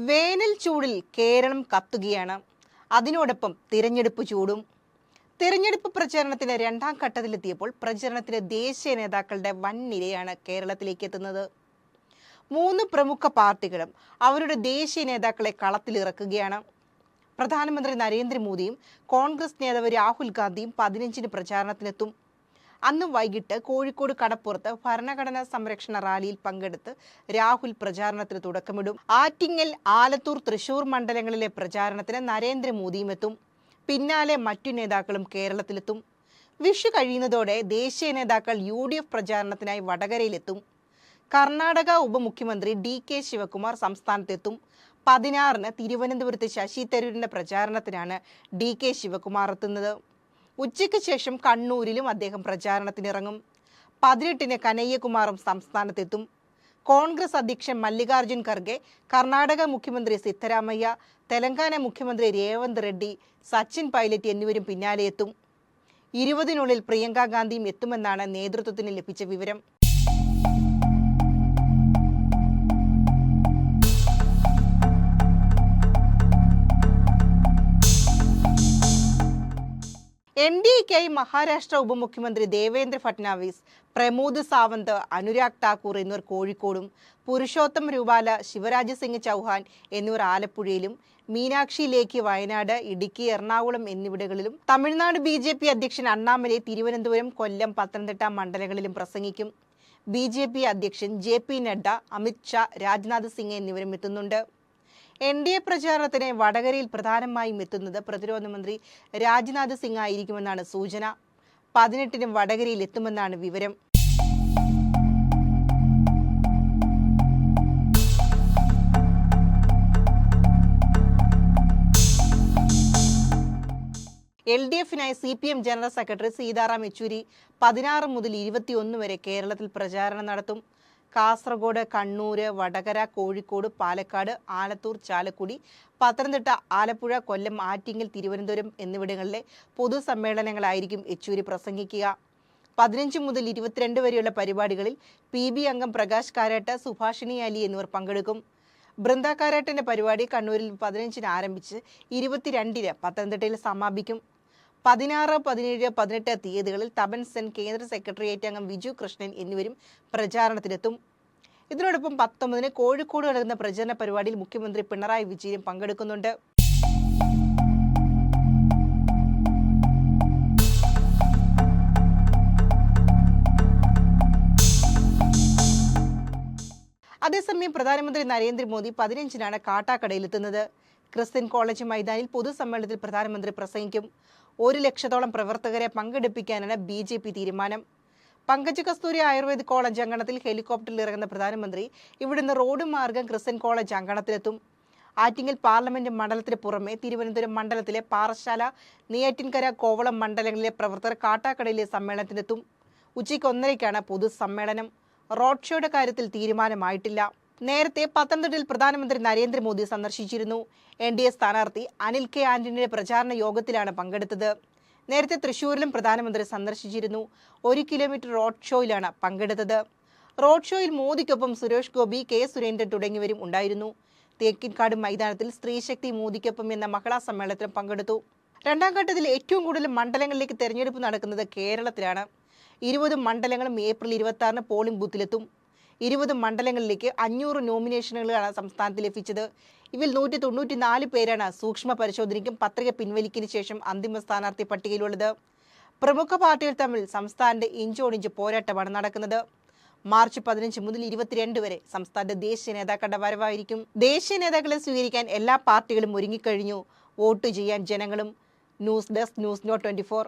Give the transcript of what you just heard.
വേനൽ ചൂടിൽ കേരളം കത്തുകയാണ്. അതിനോടൊപ്പം തിരഞ്ഞെടുപ്പ് ചൂടും. തിരഞ്ഞെടുപ്പ് പ്രചാരണത്തിന് രണ്ടാം ഘട്ടത്തിലെത്തിയപ്പോൾ പ്രചരണത്തിന് ദേശീയ നേതാക്കളുടെ വൻ നിരയാണ് കേരളത്തിലേക്ക് എത്തുന്നത്. 3 പ്രമുഖ പാർട്ടികളും അവരുടെ ദേശീയ നേതാക്കളെ കളത്തിലിറക്കുകയാണ്. പ്രധാനമന്ത്രി നരേന്ദ്രമോദിയും കോൺഗ്രസ് നേതാവ് രാഹുൽ ഗാന്ധിയും 15-ന് പ്രചാരണത്തിനെത്തും. അന്ന് വൈകിട്ട് കോഴിക്കോട് കടപ്പുറത്ത് ഭരണഘടനാ സംരക്ഷണ റാലിയിൽ പങ്കെടുത്ത് രാഹുൽ പ്രചാരണത്തിന് തുടക്കമിടും. ആറ്റിങ്ങൽ, ആലത്തൂർ, തൃശൂർ മണ്ഡലങ്ങളിലെ പ്രചാരണത്തിന് നരേന്ദ്രമോദിയും എത്തും. പിന്നാലെ മറ്റു നേതാക്കളും കേരളത്തിലെത്തും. വിഷു കഴിയുന്നതോടെ ദേശീയ നേതാക്കൾ UDF പ്രചാരണത്തിനായി വടകരയിലെത്തും. കർണാടക ഉപമുഖ്യമന്ത്രി DK ശിവകുമാർ സംസ്ഥാനത്തെത്തും. 16-ന് തിരുവനന്തപുരത്ത് ശശി തരൂരിന്റെ പ്രചാരണത്തിനാണ് DK ശിവകുമാർ എത്തുന്നത്. ഉച്ചയ്ക്ക് ശേഷം കണ്ണൂരിലും അദ്ദേഹം പ്രചാരണത്തിനിറങ്ങും. 18-ന് കനയ്യകുമാറും സംസ്ഥാനത്തെത്തും. കോൺഗ്രസ് അധ്യക്ഷൻ മല്ലികാർജുൻ ഖർഗെ, കർണാടക മുഖ്യമന്ത്രി സിദ്ധരാമയ്യ, തെലങ്കാന മുഖ്യമന്ത്രി രേവന്ത് റെഡ്ഡി, സച്ചിൻ പൈലറ്റ് എന്നിവരും പിന്നാലെ എത്തും. 20-നുള്ളിൽ പ്രിയങ്ക ഗാന്ധിയും എത്തുമെന്നാണ് നേതൃത്വത്തിന് ലഭിച്ച വിവരം. NDAയ്ക്കായി മഹാരാഷ്ട്ര ഉപമുഖ്യമന്ത്രി ദേവേന്ദ്ര ഫട്നാവിസ്, പ്രമോദ് സാവന്ത്, അനുരാഗ് താക്കൂർ എന്നിവർ കോഴിക്കോടും, പുരുഷോത്തം രൂപാല, ശിവരാജ് സിംഗ് ചൗഹാൻ എന്നിവർ ആലപ്പുഴയിലും, മീനാക്ഷി ലേഖി വയനാട്, ഇടുക്കി, എറണാകുളം എന്നിവിടങ്ങളിലും, തമിഴ്നാട് BJP അധ്യക്ഷൻ അണ്ണാമലൈ തിരുവനന്തപുരം, കൊല്ലം, പത്തനംതിട്ട മണ്ഡലങ്ങളിലും പ്രസംഗിക്കും. BJP അധ്യക്ഷൻ JP നഡ്ഡ, അമിത് ഷാ, രാജ്നാഥ് സിംഗ് എന്നിവരും എത്തുന്നുണ്ട്. NDA പ്രചാരണത്തിന് വടകരയിൽ പ്രധാനമായും എത്തുന്നത് പ്രതിരോധ മന്ത്രി രാജ്നാഥ് സിംഗ് ആയിരിക്കുമെന്നാണ് സൂചന. 18-ന് വടകരയിൽ എത്തുമെന്നാണ് വിവരം. LDFനായി CPM general secretary Sitaram Yechury 16 മുതൽ 21 വരെ കേരളത്തിൽ പ്രചാരണം നടത്തും. കാസർഗോഡ്, കണ്ണൂർ, വടകര, കോഴിക്കോട്, പാലക്കാട്, ആലത്തൂർ, ചാലക്കുടി, പത്തനംതിട്ട, ആലപ്പുഴ, കൊല്ലം, ആറ്റിങ്ങൽ, തിരുവനന്തപുരം എന്നിവിടങ്ങളിലെ പൊതുസമ്മേളനങ്ങളായിരിക്കും യെച്ചൂരി പ്രസംഗിക്കുക. 15 മുതൽ 22 വരെയുള്ള പരിപാടികളിൽ PB അംഗം പ്രകാശ് കാരാട്ട്, സുഭാഷിണി അലി എന്നിവർ പങ്കെടുക്കും. ബൃന്ദ കാരാട്ടിന്റെ പരിപാടി കണ്ണൂരിൽ 15-ന് ആരംഭിച്ച് 22-ന് പത്തനംതിട്ടയിൽ സമാപിക്കും. 16, 17, 18 തീയതികളിൽ തപൻ സെൻ, കേന്ദ്ര സെക്രട്ടേറിയറ്റ് അംഗം വിജു കൃഷ്ണൻ എന്നിവരും പ്രചാരണത്തിലെത്തും. ഇതിനോടൊപ്പം 19-ന് കോഴിക്കോട് നടക്കുന്ന പ്രചരണ പരിപാടിയിൽ മുഖ്യമന്ത്രി പിണറായി വിജയനും പങ്കെടുക്കുന്നുണ്ട്. അതേസമയം പ്രധാനമന്ത്രി നരേന്ദ്രമോദി 15-നാണ് കാട്ടാക്കടയിലെത്തുന്നത്. ക്രിസ്ത്യൻ കോളേജ് മൈതാനിൽ പൊതുസമ്മേളനത്തിൽ പ്രധാനമന്ത്രി പ്രസംഗിക്കും. 1 ലക്ഷത്തോളം പ്രവർത്തകരെ പങ്കെടുപ്പിക്കാനാണ് BJP തീരുമാനം. പങ്കജ് കസ്തൂരി ആയുർവേദിക് കോളേജ് അങ്കണത്തിൽ ഹെലികോപ്റ്ററിൽ ഇറങ്ങുന്ന പ്രധാനമന്ത്രി ഇവിടുന്ന് റോഡ് മാർഗം ക്രിസ്ത്യൻ കോളേജ് അങ്കണത്തിലെത്തും. ആറ്റിങ്ങൽ പാർലമെന്റ് മണ്ഡലത്തിന് പുറമെ തിരുവനന്തപുരം മണ്ഡലത്തിലെ പാറശാല, നെയ്യാറ്റിൻകര, കോവളം മണ്ഡലങ്ങളിലെ പ്രവർത്തകർ കാട്ടാക്കടയിലെ സമ്മേളനത്തിനെത്തും. ഉച്ചയ്ക്ക് 1:30-ക്കാണ് പൊതുസമ്മേളനം. റോഡ് ഷോയുടെ കാര്യത്തിൽ തീരുമാനമായിട്ടില്ല. നേരത്തെ പത്തനംതിട്ടയിൽ പ്രധാനമന്ത്രി നരേന്ദ്രമോദി സന്ദർശിച്ചിരുന്നു. NDA സ്ഥാനാർത്ഥി അനിൽ K. ആന്റണിയുടെ പ്രചാരണ യോഗത്തിലാണ് പങ്കെടുത്തത്. നേരത്തെ തൃശൂരിലും പ്രധാനമന്ത്രി സന്ദർശിച്ചിരുന്നു. 1 കിലോമീറ്റർ റോഡ് ഷോയിലാണ് പങ്കെടുത്തത്. റോഡ് ഷോയിൽ മോദിക്കൊപ്പം സുരേഷ് ഗോപി, K. സുരേന്ദ്രൻ തുടങ്ങിയവരും ഉണ്ടായിരുന്നു. തേക്കിൻകാട് മൈതാനത്തിൽ സ്ത്രീശക്തി മോദിക്കൊപ്പം എന്ന മഹിളാ സമ്മേളനത്തിലും പങ്കെടുത്തു. രണ്ടാം ഘട്ടത്തിൽ ഏറ്റവും കൂടുതൽ മണ്ഡലങ്ങളിലേക്ക് തെരഞ്ഞെടുപ്പ് നടക്കുന്നത് കേരളത്തിലാണ്. 20 മണ്ഡലങ്ങളും ഏപ്രിൽ 26-ന് പോളിംഗ് ബൂത്തിലെത്തും. 20 മണ്ഡലങ്ങളിലേക്ക് 500 നോമിനേഷനുകളാണ് സംസ്ഥാനത്ത് ലഭിച്ചത്. ഇതിൽ 194 പേരാണ് സൂക്ഷ്മ പരിശോധനയ്ക്കും പത്രിക പിൻവലിക്കലിന് ശേഷം അന്തിമ സ്ഥാനാർത്ഥി പട്ടികയിലുള്ളത്. പ്രമുഖ പാർട്ടികൾ തമ്മിൽ സംസ്ഥാനത്തെ ഇഞ്ചോടിഞ്ച് പോരാട്ടമാണ് നടക്കുന്നത്. മാർച്ച് 15 മുതൽ 22 വരെ സംസ്ഥാനത്തെ ദേശീയ നേതാക്കളുടെ വരവായിരിക്കും. ദേശീയ നേതാക്കളെ സ്വീകരിക്കാൻ എല്ലാ പാർട്ടികളും ഒരുങ്ങിക്കഴിഞ്ഞു. വോട്ട് ചെയ്യാൻ ജനങ്ങളും. News desk, news note 24.